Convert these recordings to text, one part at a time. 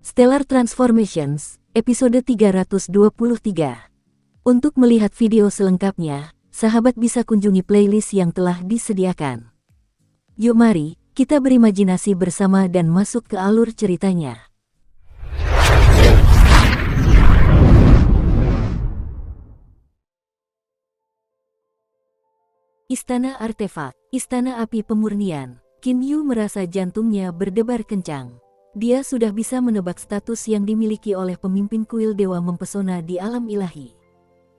Stellar Transformations, episode 323. Untuk melihat video selengkapnya, sahabat bisa kunjungi playlist yang telah disediakan. Yuk mari, kita berimajinasi bersama dan masuk ke alur ceritanya. Istana Artefak, Istana Api Pemurnian. Qin Yu merasa jantungnya berdebar kencang. Dia sudah bisa menebak status yang dimiliki oleh pemimpin kuil dewa mempesona di alam ilahi.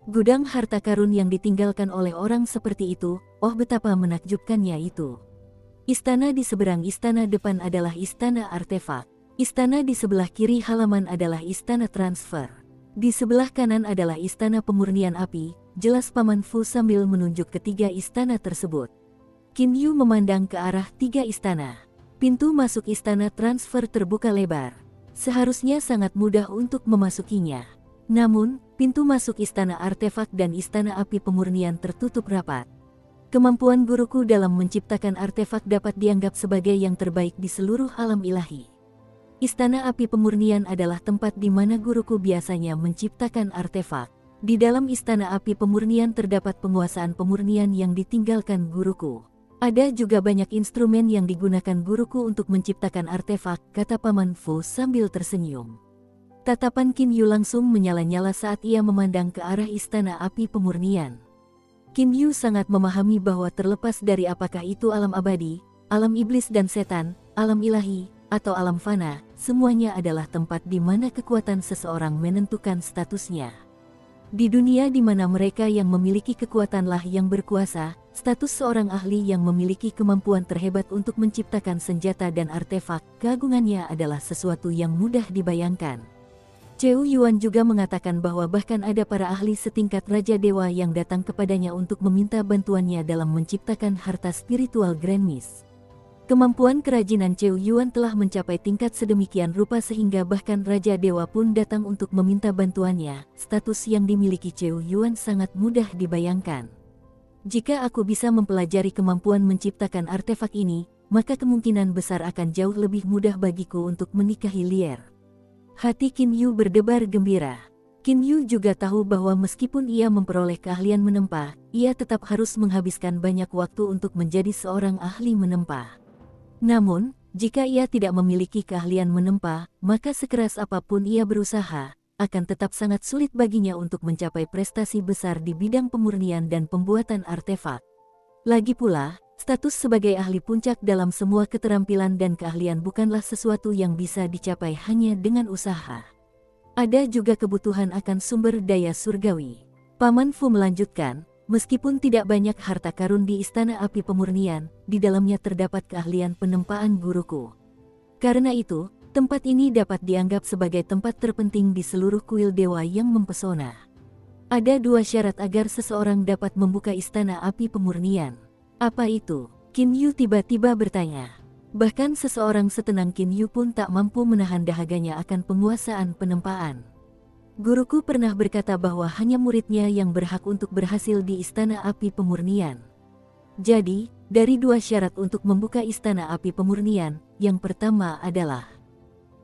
Gudang harta karun yang ditinggalkan oleh orang seperti itu, oh betapa menakjubkannya itu. Istana di seberang istana depan adalah istana artefak. Istana di sebelah kiri halaman adalah istana transfer. Di sebelah kanan adalah istana pemurnian api, jelas Paman Fu sambil menunjuk ketiga istana tersebut. Qin Yu memandang ke arah tiga istana. Pintu masuk istana transfer terbuka lebar. Seharusnya sangat mudah untuk memasukinya. Namun, pintu masuk istana artefak dan istana api pemurnian tertutup rapat. Kemampuan guruku dalam menciptakan artefak dapat dianggap sebagai yang terbaik di seluruh alam ilahi. Istana api pemurnian adalah tempat di mana guruku biasanya menciptakan artefak. Di dalam istana api pemurnian terdapat penguasaan pemurnian yang ditinggalkan guruku. Ada juga banyak instrumen yang digunakan guruku untuk menciptakan artefak, kata Paman Fu sambil tersenyum. Tatapan Qin Yu langsung menyala-nyala saat ia memandang ke arah istana api pemurnian. Qin Yu sangat memahami bahwa terlepas dari apakah itu alam abadi, alam iblis dan setan, alam ilahi, atau alam fana, semuanya adalah tempat di mana kekuatan seseorang menentukan statusnya. Di dunia di mana mereka yang memiliki kekuatanlah yang berkuasa, status seorang ahli yang memiliki kemampuan terhebat untuk menciptakan senjata dan artefak, keagungannya adalah sesuatu yang mudah dibayangkan. Cheu Yuan juga mengatakan bahwa bahkan ada para ahli setingkat Raja Dewa yang datang kepadanya untuk meminta bantuannya dalam menciptakan harta spiritual Grand Mist. Kemampuan kerajinan Cheu Yuan telah mencapai tingkat sedemikian rupa sehingga bahkan Raja Dewa pun datang untuk meminta bantuannya. Status yang dimiliki Cheu Yuan sangat mudah dibayangkan. Jika aku bisa mempelajari kemampuan menciptakan artefak ini, maka kemungkinan besar akan jauh lebih mudah bagiku untuk menikahi Lier. Hati Qin Yu berdebar gembira. Qin Yu juga tahu bahwa meskipun ia memperoleh keahlian menempa, ia tetap harus menghabiskan banyak waktu untuk menjadi seorang ahli menempa. Namun, jika ia tidak memiliki keahlian menempa, maka sekeras apapun ia berusaha, akan tetap sangat sulit baginya untuk mencapai prestasi besar di bidang pemurnian dan pembuatan artefak. Lagi pula, status sebagai ahli puncak dalam semua keterampilan dan keahlian bukanlah sesuatu yang bisa dicapai hanya dengan usaha. Ada juga kebutuhan akan sumber daya surgawi. Paman Fu melanjutkan, meskipun tidak banyak harta karun di istana api pemurnian, di dalamnya terdapat keahlian penempaan guruku. Karena itu, tempat ini dapat dianggap sebagai tempat terpenting di seluruh kuil dewa yang mempesona. Ada dua syarat agar seseorang dapat membuka istana api pemurnian. Apa itu? Qin Yu tiba-tiba bertanya. Bahkan seseorang setenang Qin Yu pun tak mampu menahan dahaganya akan penguasaan penempaan. Guruku pernah berkata bahwa hanya muridnya yang berhak untuk berhasil di istana api pemurnian. Jadi, dari dua syarat untuk membuka istana api pemurnian, yang pertama adalah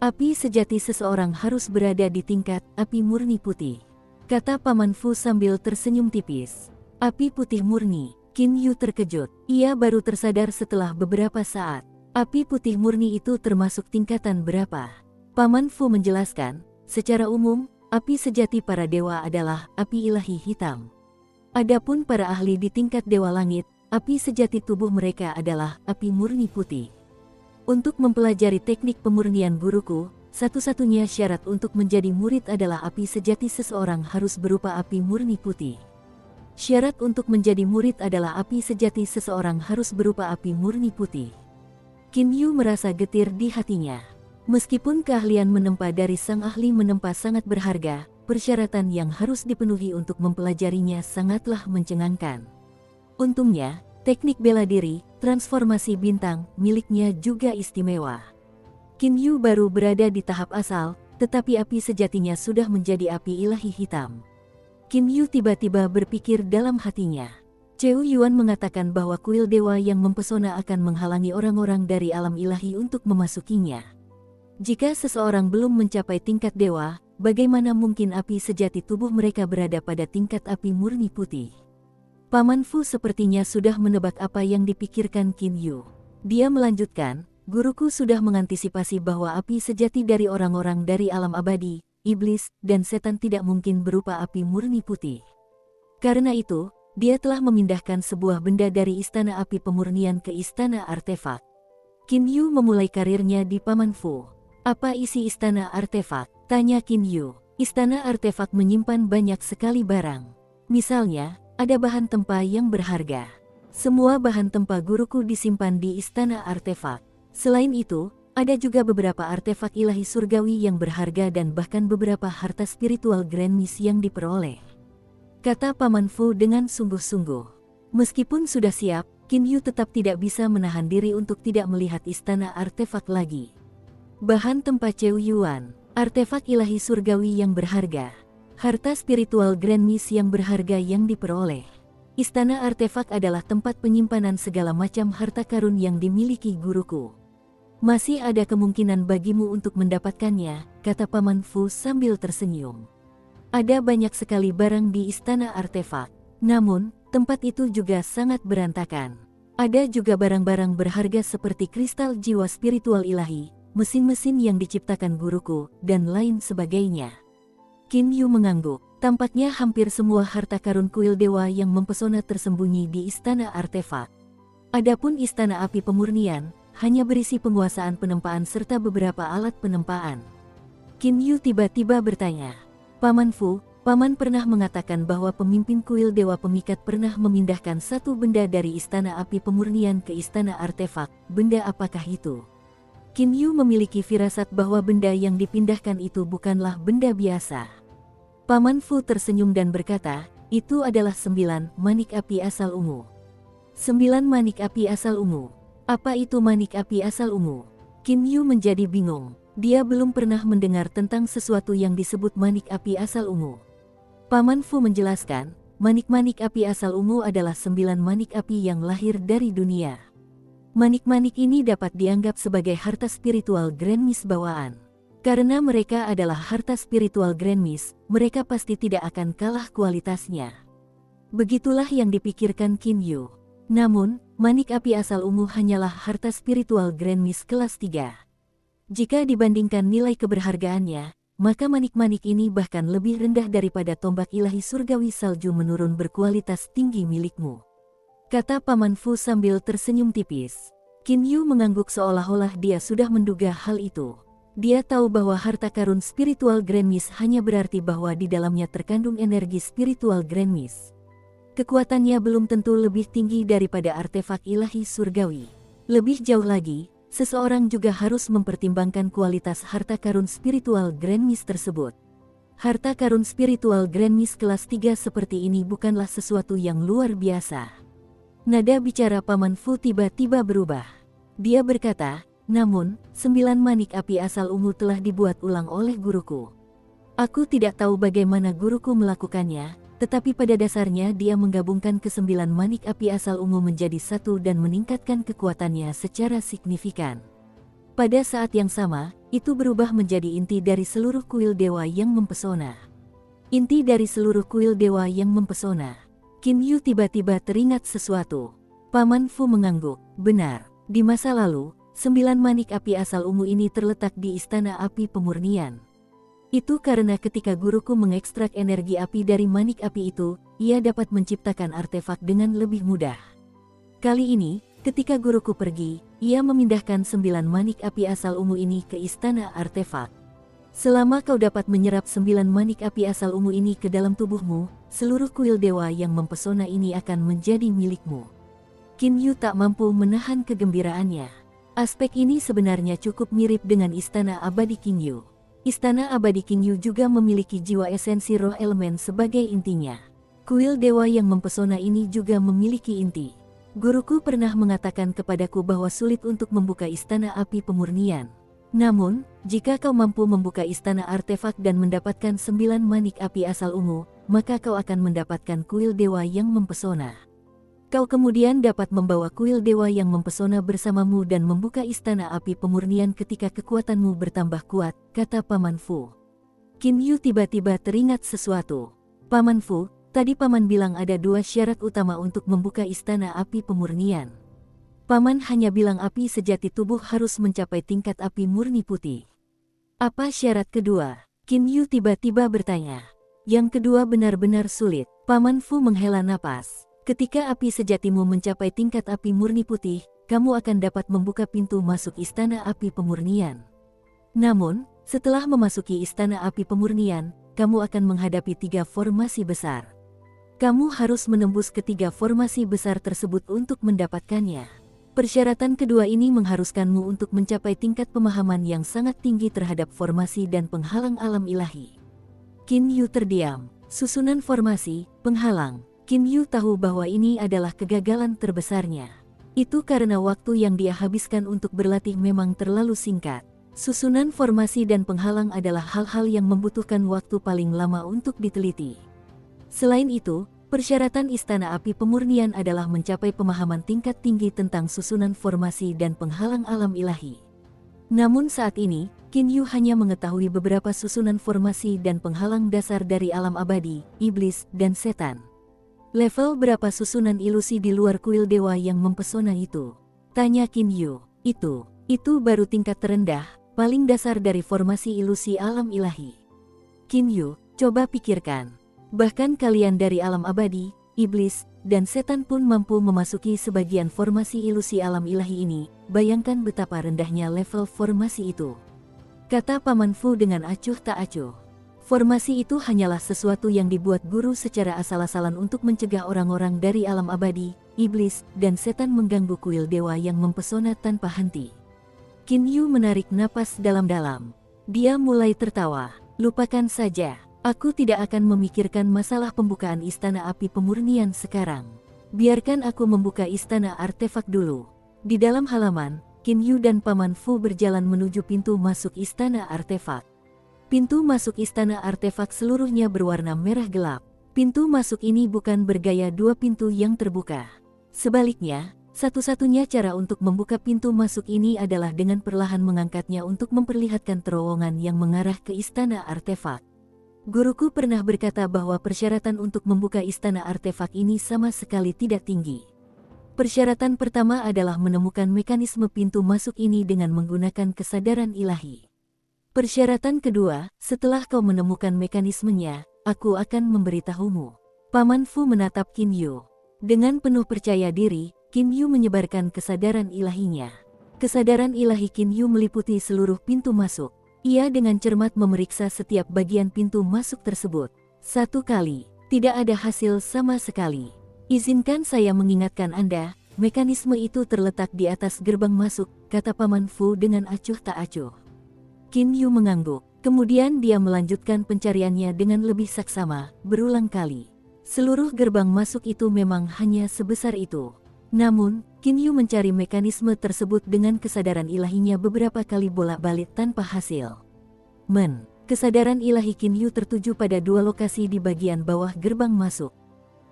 api sejati seseorang harus berada di tingkat api murni putih. Kata Paman Fu sambil tersenyum tipis. Api putih murni. Qin Yu terkejut. Ia baru tersadar setelah beberapa saat. Api putih murni itu termasuk tingkatan berapa? Paman Fu menjelaskan, secara umum, api sejati para dewa adalah api ilahi hitam. Adapun para ahli di tingkat dewa langit, api sejati tubuh mereka adalah api murni putih. Untuk mempelajari teknik pemurnian guruku, satu-satunya syarat untuk menjadi murid adalah api sejati seseorang harus berupa api murni putih. Syarat untuk menjadi murid adalah api sejati seseorang harus berupa api murni putih. Qin Yu merasa getir di hatinya. Meskipun keahlian menempa dari sang ahli menempa sangat berharga, persyaratan yang harus dipenuhi untuk mempelajarinya sangatlah mencengangkan. Untungnya, teknik bela diri, transformasi bintang, miliknya juga istimewa. Qin Yu baru berada di tahap asal, tetapi api sejatinya sudah menjadi api ilahi hitam. Qin Yu tiba-tiba berpikir dalam hatinya. Cheu Yuan mengatakan bahwa kuil dewa yang mempesona akan menghalangi orang-orang dari alam ilahi untuk memasukinya. Jika seseorang belum mencapai tingkat dewa, bagaimana mungkin api sejati tubuh mereka berada pada tingkat api murni putih? Paman Fu sepertinya sudah menebak apa yang dipikirkan Qin Yu. Dia melanjutkan, guruku sudah mengantisipasi bahwa api sejati dari orang-orang dari alam abadi, iblis, dan setan tidak mungkin berupa api murni putih. Karena itu, dia telah memindahkan sebuah benda dari istana api pemurnian ke istana artefak. Qin Yu memulai karirnya di Paman Fu. Apa isi istana artefak? Tanya Qin Yu. Istana artefak menyimpan banyak sekali barang. Misalnya, ada bahan tempa yang berharga. Semua bahan tempa guruku disimpan di istana artefak. Selain itu, ada juga beberapa artefak ilahi surgawi yang berharga dan bahkan beberapa harta spiritual Grand Miss yang diperoleh. Kata Paman Fu dengan sungguh-sungguh. Meskipun sudah siap, Qin Yu tetap tidak bisa menahan diri untuk tidak melihat istana artefak lagi. Bahan tempa Cheu Yuan, artefak ilahi surgawi yang berharga, harta spiritual Grand Miss yang berharga yang diperoleh. Istana artefak adalah tempat penyimpanan segala macam harta karun yang dimiliki guruku. Masih ada kemungkinan bagimu untuk mendapatkannya, kata Paman Fu sambil tersenyum. Ada banyak sekali barang di istana artefak. Namun, tempat itu juga sangat berantakan. Ada juga barang-barang berharga seperti kristal jiwa spiritual ilahi, mesin-mesin yang diciptakan guruku, dan lain sebagainya. Qin Yu mengangguk. Tampaknya hampir semua harta karun kuil dewa yang mempesona tersembunyi di istana artefak. Adapun istana api pemurnian, hanya berisi penguasaan penempaan serta beberapa alat penempaan. Qin Yu tiba-tiba bertanya, Paman Fu, Paman pernah mengatakan bahwa pemimpin kuil dewa pemikat pernah memindahkan satu benda dari istana api pemurnian ke istana artefak. Benda apakah itu? Qin Yu memiliki firasat bahwa benda yang dipindahkan itu bukanlah benda biasa. Paman Fu tersenyum dan berkata, itu adalah 9 manik api asal ungu. 9 manik api asal ungu. Apa itu manik api asal ungu? Qin Yu menjadi bingung. Dia belum pernah mendengar tentang sesuatu yang disebut manik api asal ungu. Paman Fu menjelaskan, manik-manik api asal ungu adalah 9 manik api yang lahir dari dunia. Manik-manik ini dapat dianggap sebagai harta spiritual Grand Miss bawaan. Karena mereka adalah harta spiritual Grand Miss, mereka pasti tidak akan kalah kualitasnya. Begitulah yang dipikirkan Qin Yu. Namun, manik api asal ungu hanyalah harta spiritual Grand Miss kelas 3. Jika dibandingkan nilai keberhargaannya, maka manik-manik ini bahkan lebih rendah daripada tombak ilahi surgawi salju menurun berkualitas tinggi milikmu. Kata Paman Fu sambil tersenyum tipis. Qin Yu mengangguk seolah-olah dia sudah menduga hal itu. Dia tahu bahwa harta karun spiritual Grand Miss hanya berarti bahwa di dalamnya terkandung energi spiritual Grand Miss. Kekuatannya belum tentu lebih tinggi daripada artefak ilahi surgawi. Lebih jauh lagi, seseorang juga harus mempertimbangkan kualitas harta karun spiritual Grand Miss tersebut. Harta karun spiritual Grand Miss kelas 3 seperti ini bukanlah sesuatu yang luar biasa. Nada bicara Paman Fu tiba-tiba berubah. Dia berkata, namun, 9 manik api asal ungu telah dibuat ulang oleh guruku. Aku tidak tahu bagaimana guruku melakukannya, tetapi pada dasarnya dia menggabungkan ke-9 manik api asal ungu menjadi satu dan meningkatkan kekuatannya secara signifikan. Pada saat yang sama, itu berubah menjadi inti dari seluruh kuil dewa yang mempesona. Inti dari seluruh kuil dewa yang mempesona. Qin Yu tiba-tiba teringat sesuatu. Paman Fu mengangguk. Benar, di masa lalu, 9 manik api asal ungu ini terletak di istana api pemurnian. Itu karena ketika guruku mengekstrak energi api dari manik api itu, ia dapat menciptakan artefak dengan lebih mudah. Kali ini, ketika guruku pergi, ia memindahkan 9 manik api asal ungu ini ke istana artefak. Selama kau dapat menyerap 9 manik api asal ungu ini ke dalam tubuhmu, seluruh kuil dewa yang mempesona ini akan menjadi milikmu. Qin Yu tak mampu menahan kegembiraannya. Aspek ini sebenarnya cukup mirip dengan istana abadi Qin Yu. Istana abadi Qin Yu juga memiliki jiwa esensi roh elemen sebagai intinya. Kuil dewa yang mempesona ini juga memiliki inti. Guruku pernah mengatakan kepadaku bahwa sulit untuk membuka istana api pemurnian. Namun, jika kau mampu membuka istana artefak dan mendapatkan 9 manik api asal ungu, maka kau akan mendapatkan kuil dewa yang mempesona. Kau kemudian dapat membawa kuil dewa yang mempesona bersamamu dan membuka istana api pemurnian ketika kekuatanmu bertambah kuat, kata Paman Fu. Qin Yu tiba-tiba teringat sesuatu. Paman Fu, tadi Paman bilang ada 2 syarat utama untuk membuka istana api pemurnian. Paman hanya bilang api sejati tubuh harus mencapai tingkat api murni putih. Apa syarat kedua? Qin Yu tiba-tiba bertanya. Yang kedua benar-benar sulit. Paman Fu menghela napas. Ketika api sejatimu mencapai tingkat api murni putih, kamu akan dapat membuka pintu masuk istana api pemurnian. Namun, setelah memasuki istana api pemurnian, kamu akan menghadapi 3 formasi besar. Kamu harus menembus ketiga formasi besar tersebut untuk mendapatkannya. Persyaratan kedua ini mengharuskanmu untuk mencapai tingkat pemahaman yang sangat tinggi terhadap formasi dan penghalang alam ilahi. Qin Yu terdiam. Susunan formasi, penghalang. Qin Yu tahu bahwa ini adalah kegagalan terbesarnya. Itu karena waktu yang dia habiskan untuk berlatih memang terlalu singkat. Susunan formasi dan penghalang adalah hal-hal yang membutuhkan waktu paling lama untuk diteliti. Selain itu, persyaratan istana api pemurnian adalah mencapai pemahaman tingkat tinggi tentang susunan formasi dan penghalang alam ilahi. Namun saat ini, Qin Yu hanya mengetahui beberapa susunan formasi dan penghalang dasar dari alam abadi, iblis, dan setan. Level berapa susunan ilusi di luar kuil dewa yang mempesona itu? Tanya Qin Yu. Itu baru tingkat terendah, paling dasar dari formasi ilusi alam ilahi. Qin Yu, coba pikirkan. Bahkan kalian dari alam abadi, iblis, dan setan pun mampu memasuki sebagian formasi ilusi alam ilahi ini. Bayangkan betapa rendahnya level formasi itu. Kata Paman Fu dengan acuh tak acuh. Formasi itu hanyalah sesuatu yang dibuat guru secara asal-asalan untuk mencegah orang-orang dari alam abadi, iblis, dan setan mengganggu kuil dewa yang mempesona tanpa henti. Qin Yu menarik napas dalam-dalam. Dia mulai tertawa. Lupakan saja, aku tidak akan memikirkan masalah pembukaan istana api pemurnian sekarang. Biarkan aku membuka istana artefak dulu. Di dalam halaman, Qin Yu dan Paman Fu berjalan menuju pintu masuk istana artefak. Pintu masuk istana artefak seluruhnya berwarna merah gelap. Pintu masuk ini bukan bergaya 2 pintu yang terbuka. Sebaliknya, satu-satunya cara untuk membuka pintu masuk ini adalah dengan perlahan mengangkatnya untuk memperlihatkan terowongan yang mengarah ke istana artefak. Guruku pernah berkata bahwa persyaratan untuk membuka istana artefak ini sama sekali tidak tinggi. Persyaratan pertama adalah menemukan mekanisme pintu masuk ini dengan menggunakan kesadaran ilahi. Persyaratan kedua, setelah kau menemukan mekanismenya, aku akan memberitahumu. Paman Fu menatap Qin Yu. Dengan penuh percaya diri, Qin Yu menyebarkan kesadaran ilahinya. Kesadaran ilahi Qin Yu meliputi seluruh pintu masuk. Ia dengan cermat memeriksa setiap bagian pintu masuk tersebut. 1 kali, tidak ada hasil sama sekali. Izinkan saya mengingatkan Anda, mekanisme itu terletak di atas gerbang masuk, kata Paman Fu dengan acuh tak acuh. Qin Yu mengangguk, kemudian dia melanjutkan pencariannya dengan lebih saksama, berulang kali. Seluruh gerbang masuk itu memang hanya sebesar itu. Namun, Qin Yu mencari mekanisme tersebut dengan kesadaran ilahinya beberapa kali bolak-balik tanpa hasil. Kesadaran ilahi Qin Yu tertuju pada 2 lokasi di bagian bawah gerbang masuk.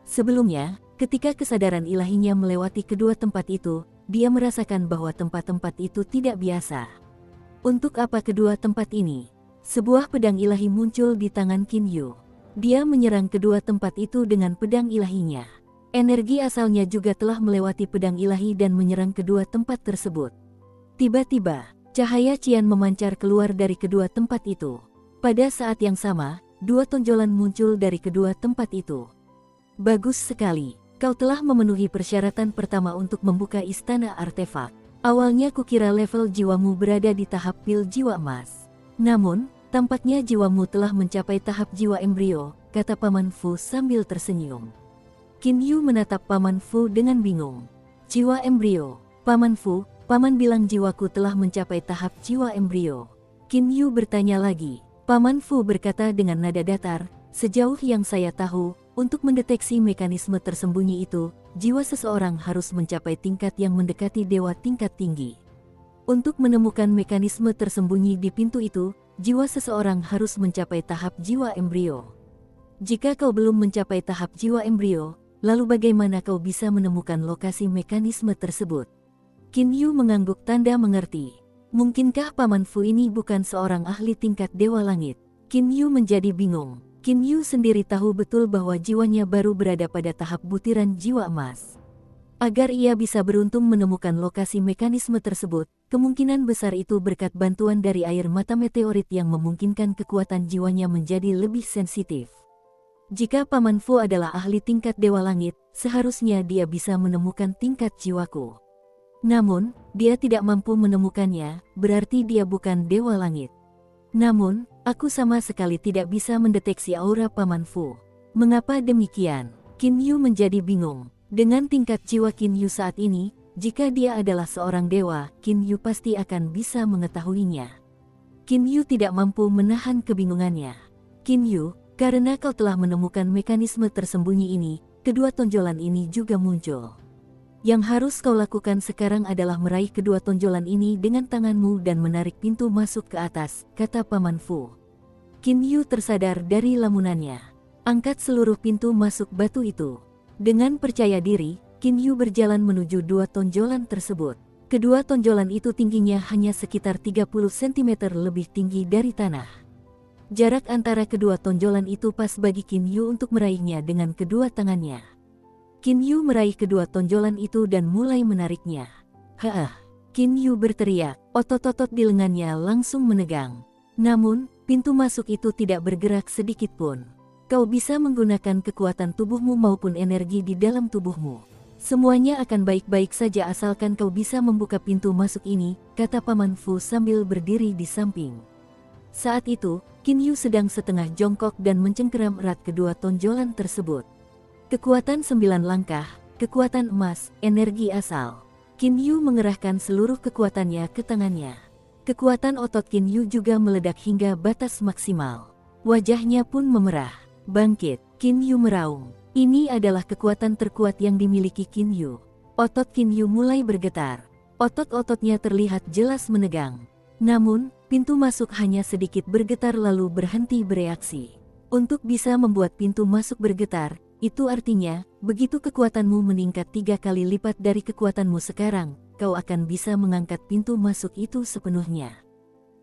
Sebelumnya, ketika kesadaran ilahinya melewati kedua tempat itu, dia merasakan bahwa tempat-tempat itu tidak biasa. Untuk apa kedua tempat ini? Sebuah pedang ilahi muncul di tangan Qin Yu. Dia menyerang kedua tempat itu dengan pedang ilahinya. Energi asalnya juga telah melewati pedang ilahi dan menyerang kedua tempat tersebut. Tiba-tiba, cahaya cian memancar keluar dari kedua tempat itu. Pada saat yang sama, 2 tonjolan muncul dari kedua tempat itu. Bagus sekali, kau telah memenuhi persyaratan pertama untuk membuka istana artefak. Awalnya kukira level jiwamu berada di tahap pil jiwa emas. Namun, tampaknya jiwamu telah mencapai tahap jiwa embrio, kata Paman Fu sambil tersenyum. Qin Yu menatap Paman Fu dengan bingung. Jiwa embrio, Paman Fu, Paman bilang jiwaku telah mencapai tahap jiwa embrio. Qin Yu bertanya lagi. Paman Fu berkata dengan nada datar, sejauh yang saya tahu, untuk mendeteksi mekanisme tersembunyi itu, jiwa seseorang harus mencapai tingkat yang mendekati dewa tingkat tinggi. Untuk menemukan mekanisme tersembunyi di pintu itu, jiwa seseorang harus mencapai tahap jiwa embrio. Jika kau belum mencapai tahap jiwa embrio, lalu bagaimana kau bisa menemukan lokasi mekanisme tersebut? Qin Yu mengangguk tanda mengerti. Mungkinkah Paman Fu ini bukan seorang ahli tingkat Dewa Langit? Qin Yu menjadi bingung. Qin Yu sendiri tahu betul bahwa jiwanya baru berada pada tahap butiran jiwa emas. Agar ia bisa beruntung menemukan lokasi mekanisme tersebut, kemungkinan besar itu berkat bantuan dari air mata meteorit yang memungkinkan kekuatan jiwanya menjadi lebih sensitif. Jika Paman Fu adalah ahli tingkat Dewa Langit, seharusnya dia bisa menemukan tingkat jiwaku. Namun, dia tidak mampu menemukannya, berarti dia bukan Dewa Langit. Namun, aku sama sekali tidak bisa mendeteksi aura Paman Fu. Mengapa demikian? Qin Yu menjadi bingung. Dengan tingkat jiwa Qin Yu saat ini, jika dia adalah seorang dewa, Qin Yu pasti akan bisa mengetahuinya. Qin Yu tidak mampu menahan kebingungannya. Qin Yu, karena kau telah menemukan mekanisme tersembunyi ini, kedua tonjolan ini juga muncul. Yang harus kau lakukan sekarang adalah meraih kedua tonjolan ini dengan tanganmu dan menarik pintu masuk ke atas, kata Paman Fu. Qin Yu tersadar dari lamunannya. Angkat seluruh pintu masuk batu itu. Dengan percaya diri, Qin Yu berjalan menuju dua tonjolan tersebut. Kedua tonjolan itu tingginya hanya sekitar 30 cm lebih tinggi dari tanah. Jarak antara kedua tonjolan itu pas bagi Qin Yu untuk meraihnya dengan kedua tangannya. Qin Yu meraih kedua tonjolan itu dan mulai menariknya. "Hah!" Qin Yu berteriak, otot-otot di lengannya langsung menegang. Namun, pintu masuk itu tidak bergerak sedikit pun. Kau bisa menggunakan kekuatan tubuhmu maupun energi di dalam tubuhmu. Semuanya akan baik-baik saja asalkan kau bisa membuka pintu masuk ini, kata Paman Fu sambil berdiri di samping. Saat itu, Qin Yu sedang setengah jongkok dan mencengkeram erat kedua tonjolan tersebut. Kekuatan 9 langkah, kekuatan emas, energi asal. Qin Yu mengerahkan seluruh kekuatannya ke tangannya. Kekuatan otot Qin Yu juga meledak hingga batas maksimal. Wajahnya pun memerah. Bangkit, Qin Yu meraung. Ini adalah kekuatan terkuat yang dimiliki Qin Yu. Otot Qin Yu mulai bergetar. Otot-ototnya terlihat jelas menegang. Namun, pintu masuk hanya sedikit bergetar lalu berhenti bereaksi. Untuk bisa membuat pintu masuk bergetar, itu artinya, begitu kekuatanmu meningkat 3 kali lipat dari kekuatanmu sekarang, kau akan bisa mengangkat pintu masuk itu sepenuhnya.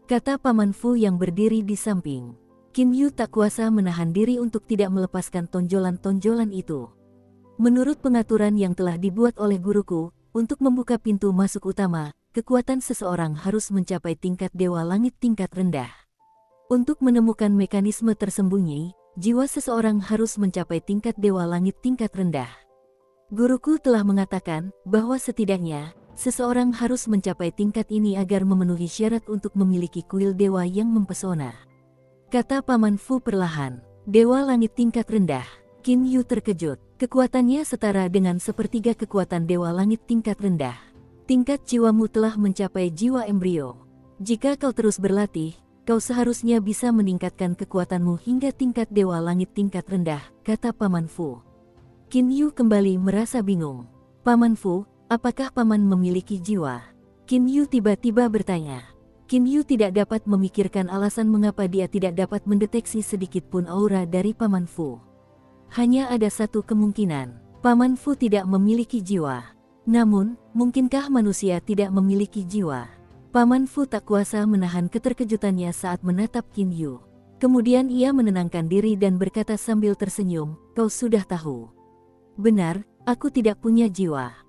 Kata Paman Fu yang berdiri di samping. Qin Yu tak kuasa menahan diri untuk tidak melepaskan tonjolan-tonjolan itu. Menurut pengaturan yang telah dibuat oleh guruku, untuk membuka pintu masuk utama, kekuatan seseorang harus mencapai tingkat Dewa Langit tingkat rendah. Untuk menemukan mekanisme tersembunyi, jiwa seseorang harus mencapai tingkat Dewa Langit tingkat rendah. Guruku telah mengatakan bahwa setidaknya, seseorang harus mencapai tingkat ini agar memenuhi syarat untuk memiliki kuil dewa yang mempesona. Kata Paman Fu perlahan, Dewa Langit tingkat rendah. Qin Yu terkejut, kekuatannya setara dengan sepertiga kekuatan Dewa Langit tingkat rendah. Tingkat jiwamu telah mencapai jiwa embrio. Jika kau terus berlatih, kau seharusnya bisa meningkatkan kekuatanmu hingga tingkat Dewa Langit tingkat rendah, kata Paman Fu. Qin Yu kembali merasa bingung. Paman Fu, apakah Paman memiliki jiwa? Qin Yu tiba-tiba bertanya. Qin Yu tidak dapat memikirkan alasan mengapa dia tidak dapat mendeteksi sedikit pun aura dari Paman Fu. Hanya ada satu kemungkinan, Paman Fu tidak memiliki jiwa. Namun, mungkinkah manusia tidak memiliki jiwa? Paman Fu tak kuasa menahan keterkejutannya saat menatap Qin Yu. Kemudian ia menenangkan diri dan berkata sambil tersenyum, kau sudah tahu. Benar, aku tidak punya jiwa.